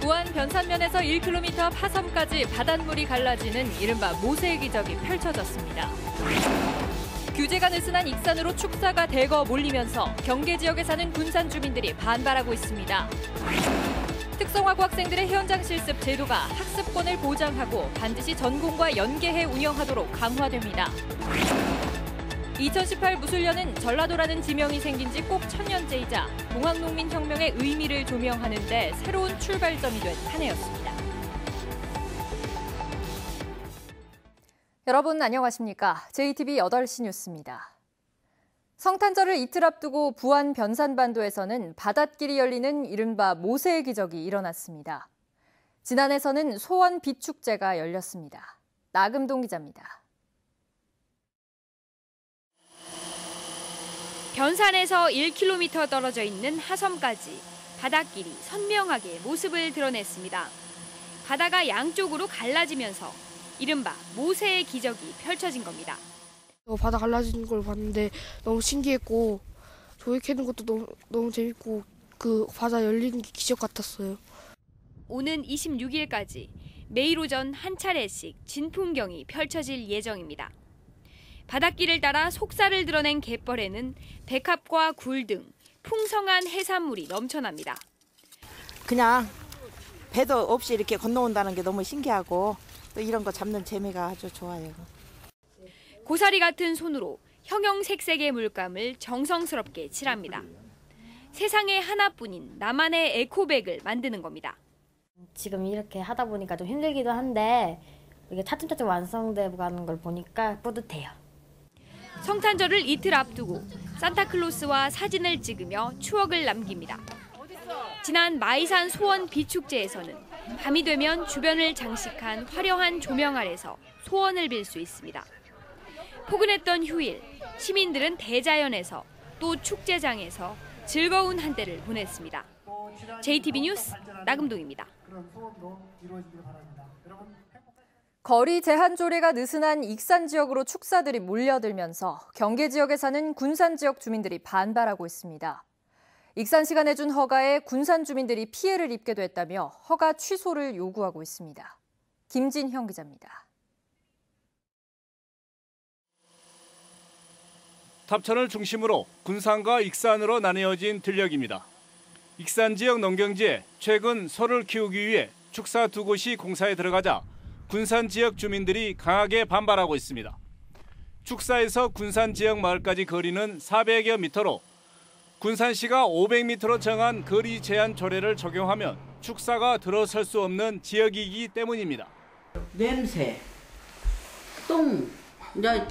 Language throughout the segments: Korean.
부안 변산면에서 1km 파섬까지 바닷물이 갈라지는 이른바 모세 기적이 펼쳐졌습니다. 규제가 느슨한 익산으로 축사가 대거 몰리면서 경계 지역에 사는 군산 주민들이 반발하고 있습니다. 특성화고 학생들의 현장 실습 제도가 학습권을 보장하고 반드시 전공과 연계해 운영하도록 강화됩니다. 2018 무술년은 전라도라는 지명이 생긴 지 꼭 1000년째이자 동학농민혁명의 의미를 조명하는 데 새로운 출발점이 된 한 해였습니다. 여러분 안녕하십니까? JTBC 8시 뉴스입니다. 성탄절을 이틀 앞두고 부안 변산반도에서는 바닷길이 열리는 이른바 모세의 기적이 일어났습니다. 진안에서는 소원 비축제가 열렸습니다. 나금동 기자입니다. 변산에서 1km 떨어져 있는 하섬까지 바닷길이 선명하게 모습을 드러냈습니다. 바다가 양쪽으로 갈라지면서 이른바 모세의 기적이 펼쳐진 겁니다. 바다 갈라지는 걸 봤는데 너무 신기했고 조개 캐는 것도 너무 재밌고 그 바다 열리는 게 기적 같았어요. 오는 26일까지 매일 오전 한 차례씩 진풍경이 펼쳐질 예정입니다. 바닷길을 따라 속살을 드러낸 갯벌에는 백합과 굴 등 풍성한 해산물이 넘쳐납니다. 그냥 배도 없이 이렇게 건너온다는 게 너무 신기하고 또 이런 거 잡는 재미가 아주 좋아요. 고사리 같은 손으로 형형색색의 물감을 정성스럽게 칠합니다. 세상에 하나뿐인 나만의 에코백을 만드는 겁니다. 지금 이렇게 하다 보니까 좀 힘들기도 한데 이게 차츰차츰 완성되고 가는 걸 보니까 뿌듯해요. 성탄절을 이틀 앞두고 산타클로스와 사진을 찍으며 추억을 남깁니다. 지난 마이산 소원 비축제에서는 밤이 되면 주변을 장식한 화려한 조명 아래서 소원을 빌 수 있습니다. 포근했던 휴일, 시민들은 대자연에서 또 축제장에서 즐거운 한때를 보냈습니다. JTBC 뉴스 나금동입니다. 거리 제한 조례가 느슨한 익산 지역으로 축사들이 몰려들면서 경계 지역에 사는 군산 지역 주민들이 반발하고 있습니다. 익산시가 내준 허가에 군산 주민들이 피해를 입게 됐다며 허가 취소를 요구하고 있습니다. 김진형 기자입니다. 탑천을 중심으로 군산과 익산으로 나뉘어진 들녘입니다. 익산 지역 농경지에 최근 소를 키우기 위해 축사 두 곳이 공사에 들어가자 군산 지역 주민들이 강하게 반발하고 있습니다. 축사에서 군산 지역 마을까지 거리는 400여 미터로 군산시가 500m로 정한 거리 제한 조례를 적용하면 축사가 들어설 수 없는 지역이기 때문입니다. 냄새, 똥,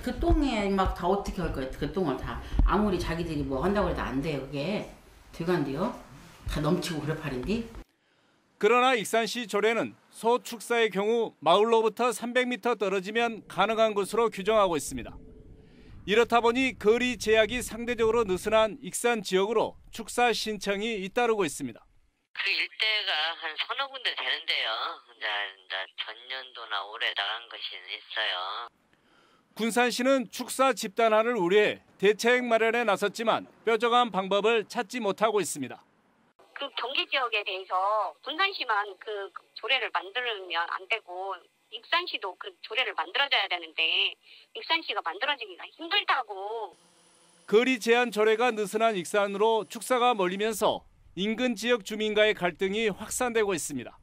그 똥에 막 다 어떻게 할 거야? 그 똥을 다 아무리 자기들이 뭐 한다고 해도 안 돼요. 그게 되가 안 돼요. 다 넘치고 그래 팔인데. 그러나 익산시 조례는 소 축사의 경우 마을로부터 300m 떨어지면 가능한 것으로 규정하고 있습니다. 이렇다 보니 거리 제약이 상대적으로 느슨한 익산 지역으로 축사 신청이 잇따르고 있습니다. 그 일대가 한 서너 군데 되는데요. 이제 전년도나 올해 나간 것이 있어요. 군산시는 축사 집단화를 우려해 대책 마련에 나섰지만 뾰족한 방법을 찾지 못하고 있습니다. 그 경계 지역에 대해서 군산시만 그 조례를 만들면 안 되고 익산시도 그 조례를 만들어줘야 되는데 익산시가 만들어지기가 힘들다고. 거리 제한 조례가 느슨한 익산으로 축사가 몰리면서 인근 지역 주민과의 갈등이 확산되고 있습니다.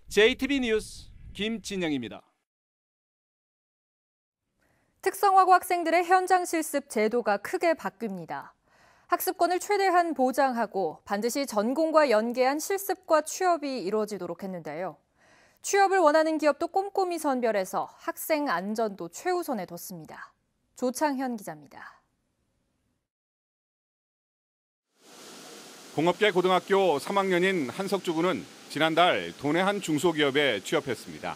JTBC 뉴스 김진영입니다. 특성화고 학생들의 현장 실습 제도가 크게 바뀝니다. 학습권을 최대한 보장하고 반드시 전공과 연계한 실습과 취업이 이루어지도록 했는데요. 취업을 원하는 기업도 꼼꼼히 선별해서 학생 안전도 최우선에 뒀습니다. 조창현 기자입니다. 공업계 고등학교 3학년인 한석주 군은 지난달 도내 한 중소기업에 취업했습니다.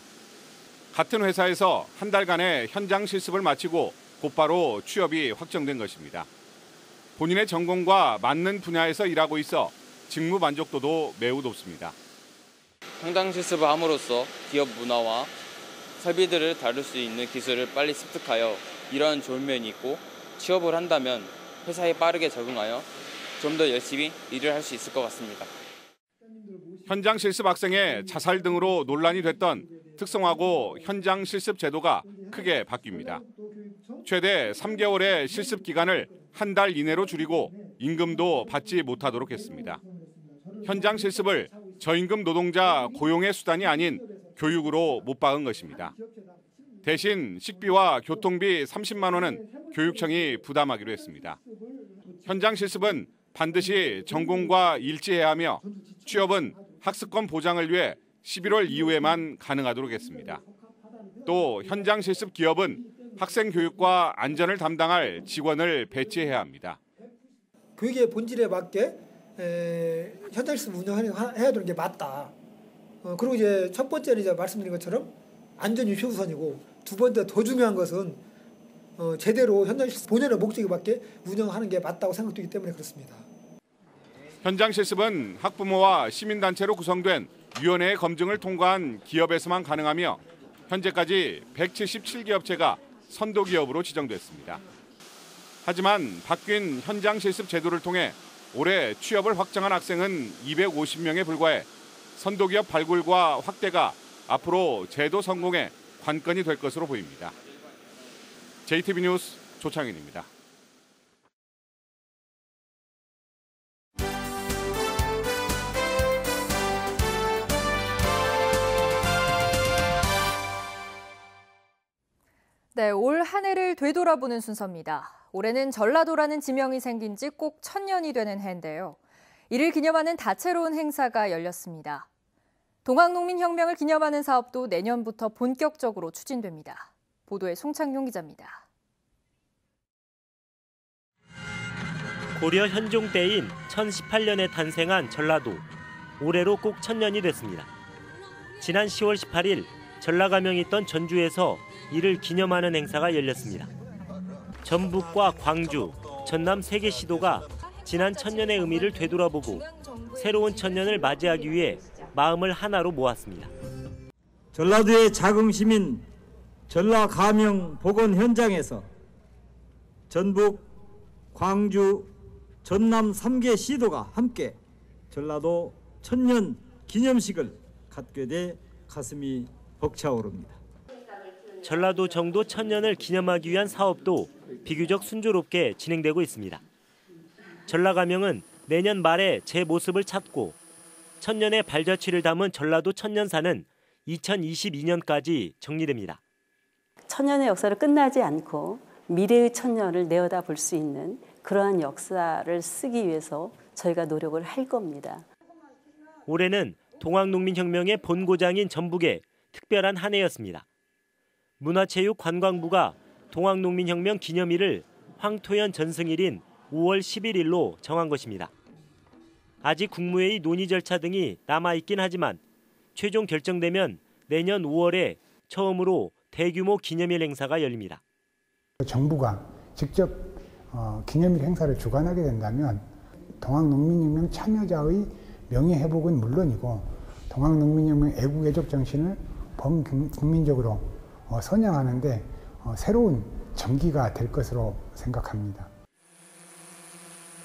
같은 회사에서 한 달간의 현장 실습을 마치고 곧바로 취업이 확정된 것입니다. 본인의 전공과 맞는 분야에서 일하고 있어 직무 만족도도 매우 높습니다. 현장 실습을 함으로써 기업 문화와 설비들을 다룰 수 있는 기술을 빨리 습득하여 이러한 좋은 면이 있고 취업을 한다면 회사에 빠르게 적응하여 좀 더 열심히 일을 할 수 있을 것 같습니다. 현장 실습 학생의 자살 등으로 논란이 됐던 특성화고 현장 실습 제도가 크게 바뀝니다. 최대 3개월의 실습 기간을 한 달 이내로 줄이고 임금도 받지 못하도록 했습니다. 현장 실습을 저임금 노동자 고용의 수단이 아닌 교육으로 못 박은 것입니다. 대신 식비와 교통비 30만 원은 교육청이 부담하기로 했습니다. 현장 실습은 반드시 전공과 일치해야 하며 취업은 학습권 보장을 위해 11월 이후에만 가능하도록 했습니다. 또 현장 실습 기업은 학생 교육과 안전을 담당할 직원을 배치해야 합니다. 교육의 본질에 맞게 현장 실습 운영해야 되는 게 맞다. 그리고 이제 첫 번째는 이제 말씀드린 것처럼 안전이 최우선이고 두 번째 더 중요한 것은 제대로 현장 실습 본연의 목적에 맞게 운영하는 게 맞다고 생각되기 때문에 그렇습니다. 현장 실습은 학부모와 시민단체로 구성된 위원회의 검증을 통과한 기업에서만 가능하며 현재까지 177기업체가 선도기업으로 지정됐습니다. 하지만 바뀐 현장 실습 제도를 통해 올해 취업을 확정한 학생은 250명에 불과해 선도기업 발굴과 확대가 앞으로 제도 성공의 관건이 될 것으로 보입니다. JTB 뉴스 조창현입니다. 네, 올 한 해를 되돌아보는 순서입니다. 올해는 전라도라는 지명이 생긴 지 꼭 1000년이 되는 해인데요. 이를 기념하는 다채로운 행사가 열렸습니다. 동학농민혁명을 기념하는 사업도 내년부터 본격적으로 추진됩니다. 보도에 송창용 기자입니다. 고려 현종 때인 1018년에 탄생한 전라도. 올해로 꼭 1000년이 됐습니다. 지난 10월 18일 전라가명이 있던 전주에서 이를 기념하는 행사가 열렸습니다. 전북과 광주, 전남 3개 시도가 지난 1000년의 의미를 되돌아보고 새로운 1000년을 맞이하기 위해 마음을 하나로 모았습니다. 전라도의 자긍심인 전라가명 복원 현장에서 전북, 광주, 전남 3개 시도가 함께 전라도 1000년 기념식을 갖게 돼 가슴이 벅차오릅니다. 전라도 정도 1000년을 기념하기 위한 사업도 비교적 순조롭게 진행되고 있습니다. 전라가명은 내년 말에 제 모습을 찾고 1000년의 발자취를 담은 전라도 천년사는 2022년까지 정리됩니다. 천년의 역사를 끝나지 않고 미래의 천년을 내어다 볼 수 있는 그러한 역사를 쓰기 위해서 저희가 노력을 할 겁니다. 올해는 동학농민혁명의 본고장인 전북에 특별한 한 해였습니다. 문화체육관광부가 동학농민혁명 기념일을 황토연 전승일인 5월 11일로 정한 것입니다. 아직 국무회의 논의 절차 등이 남아있긴 하지만 최종 결정되면 내년 5월에 처음으로 대규모 기념일 행사가 열립니다. 정부가 직접 기념일 행사를 주관하게 된다면 동학농민혁명 참여자의 명예회복은 물론이고 동학농민혁명 애국애적 정신을 범국민적으로 선양하는 데 새로운 전기가 될 것으로 생각합니다.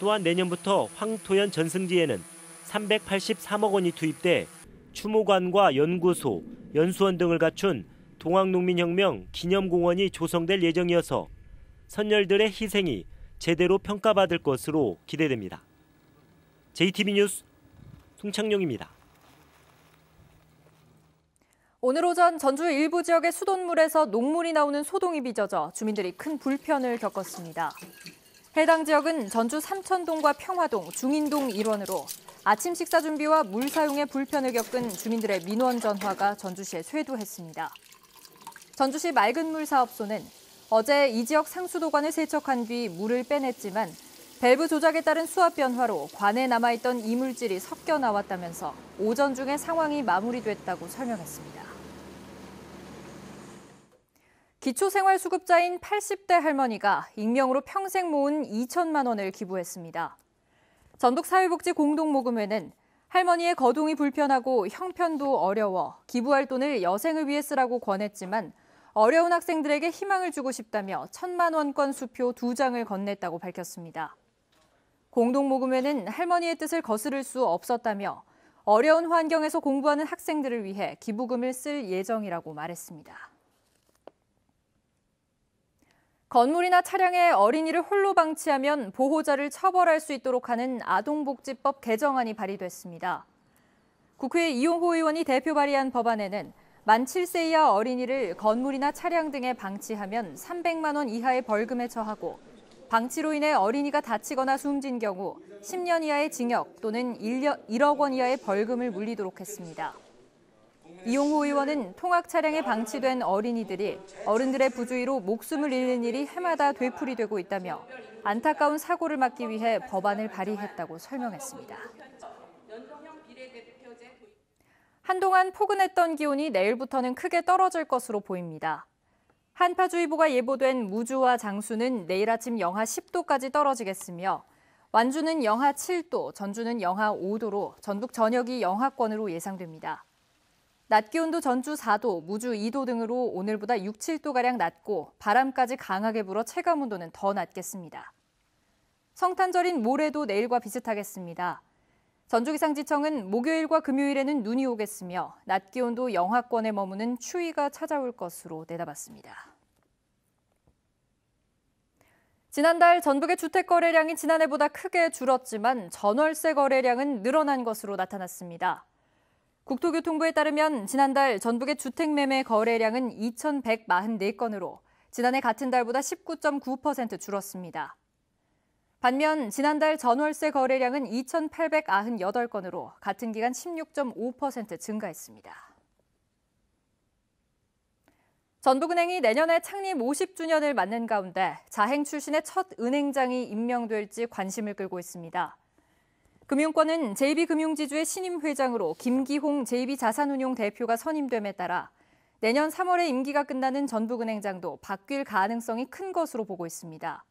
또한 내년부터 황토연 전승지에는 383억 원이 투입돼 추모관과 연구소, 연수원 등을 갖춘 동학농민혁명 기념공원이 조성될 예정이어서 선열들의 희생이 제대로 평가받을 것으로 기대됩니다. JTB 뉴스 송창용입니다. 오늘 오전 전주 일부 지역의 수돗물에서 녹물이 나오는 소동이 빚어져 주민들이 큰 불편을 겪었습니다. 해당 지역은 전주 삼천동과 평화동, 중인동 일원으로 아침 식사 준비와 물 사용에 불편을 겪은 주민들의 민원 전화가 전주시에 쇄도했습니다. 전주시 맑은물 사업소는 어제 이 지역 상수도관을 세척한 뒤 물을 빼냈지만 밸브 조작에 따른 수압 변화로 관에 남아있던 이물질이 섞여 나왔다면서 오전 중에 상황이 마무리됐다고 설명했습니다. 기초생활수급자인 80대 할머니가 익명으로 평생 모은 2천만 원을 기부했습니다. 전북사회복지공동모금회는 할머니의 거동이 불편하고 형편도 어려워 기부할 돈을 여생을 위해 쓰라고 권했지만 어려운 학생들에게 희망을 주고 싶다며 1,000만 원권 수표 2장을 건넸다고 밝혔습니다. 공동모금회는 할머니의 뜻을 거스를 수 없었다며 어려운 환경에서 공부하는 학생들을 위해 기부금을 쓸 예정이라고 말했습니다. 건물이나 차량에 어린이를 홀로 방치하면 보호자를 처벌할 수 있도록 하는 아동복지법 개정안이 발의됐습니다. 국회 이용호 의원이 대표 발의한 법안에는 만 7세 이하 어린이를 건물이나 차량 등에 방치하면 300만 원 이하의 벌금에 처하고 방치로 인해 어린이가 다치거나 숨진 경우 10년 이하의 징역 또는 1억 원 이하의 벌금을 물리도록 했습니다. 이용호 의원은 통학 차량에 방치된 어린이들이 어른들의 부주의로 목숨을 잃는 일이 해마다 되풀이되고 있다며 안타까운 사고를 막기 위해 법안을 발의했다고 설명했습니다. 한동안 포근했던 기온이 내일부터는 크게 떨어질 것으로 보입니다. 한파주의보가 예보된 무주와 장수는 내일 아침 영하 10도까지 떨어지겠으며 완주는 영하 7도, 전주는 영하 5도로 전북 전역이 영하권으로 예상됩니다. 낮 기온도 전주 4도, 무주 2도 등으로 오늘보다 6, 7도가량 낮고 바람까지 강하게 불어 체감온도는 더 낮겠습니다. 성탄절인 모레도 내일과 비슷하겠습니다. 전주기상지청은 목요일과 금요일에는 눈이 오겠으며 낮 기온도 영하권에 머무는 추위가 찾아올 것으로 내다봤습니다. 지난달 전북의 주택 거래량이 지난해보다 크게 줄었지만 전월세 거래량은 늘어난 것으로 나타났습니다. 국토교통부에 따르면 지난달 전북의 주택 매매 거래량은 2,144건으로 지난해 같은 달보다 19.9% 줄었습니다. 반면 지난달 전월세 거래량은 2,898건으로 같은 기간 16.5% 증가했습니다. 전북은행이 내년에 창립 50주년을 맞는 가운데 자행 출신의 첫 은행장이 임명될지 관심을 끌고 있습니다. 금융권은 JB금융지주의 신임 회장으로 김기홍 JB자산운용 대표가 선임됨에 따라 내년 3월에 임기가 끝나는 전북은행장도 바뀔 가능성이 큰 것으로 보고 있습니다.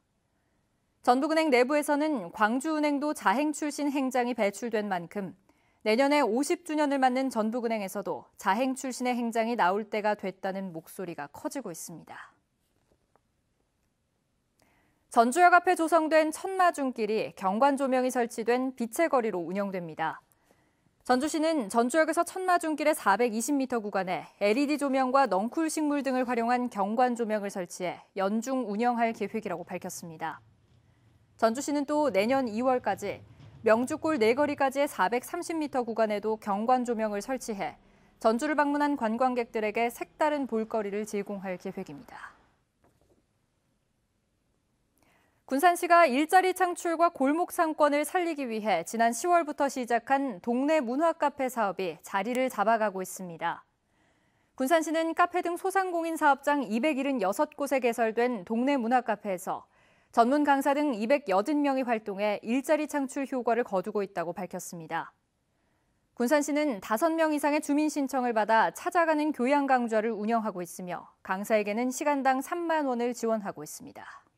전북은행 내부에서는 광주은행도 자행 출신 행장이 배출된 만큼 내년에 50주년을 맞는 전북은행에서도 자행 출신의 행장이 나올 때가 됐다는 목소리가 커지고 있습니다. 전주역 앞에 조성된 천마중길이 경관 조명이 설치된 빛의 거리로 운영됩니다. 전주시는 전주역에서 천마중길의 420m 구간에 LED 조명과 넝쿨 식물 등을 활용한 경관 조명을 설치해 연중 운영할 계획이라고 밝혔습니다. 전주시는 또 내년 2월까지 명주골 내거리까지의 430m 구간에도 경관 조명을 설치해 전주를 방문한 관광객들에게 색다른 볼거리를 제공할 계획입니다. 군산시가 일자리 창출과 골목 상권을 살리기 위해 지난 10월부터 시작한 동네 문화 카페 사업이 자리를 잡아가고 있습니다. 군산시는 카페 등 소상공인 사업장 276곳에 개설된 동네 문화 카페에서 전문 강사 등 280명이 활동해 일자리 창출 효과를 거두고 있다고 밝혔습니다. 군산시는 5명 이상의 주민 신청을 받아 찾아가는 교양 강좌를 운영하고 있으며 강사에게는 시간당 3만 원을 지원하고 있습니다.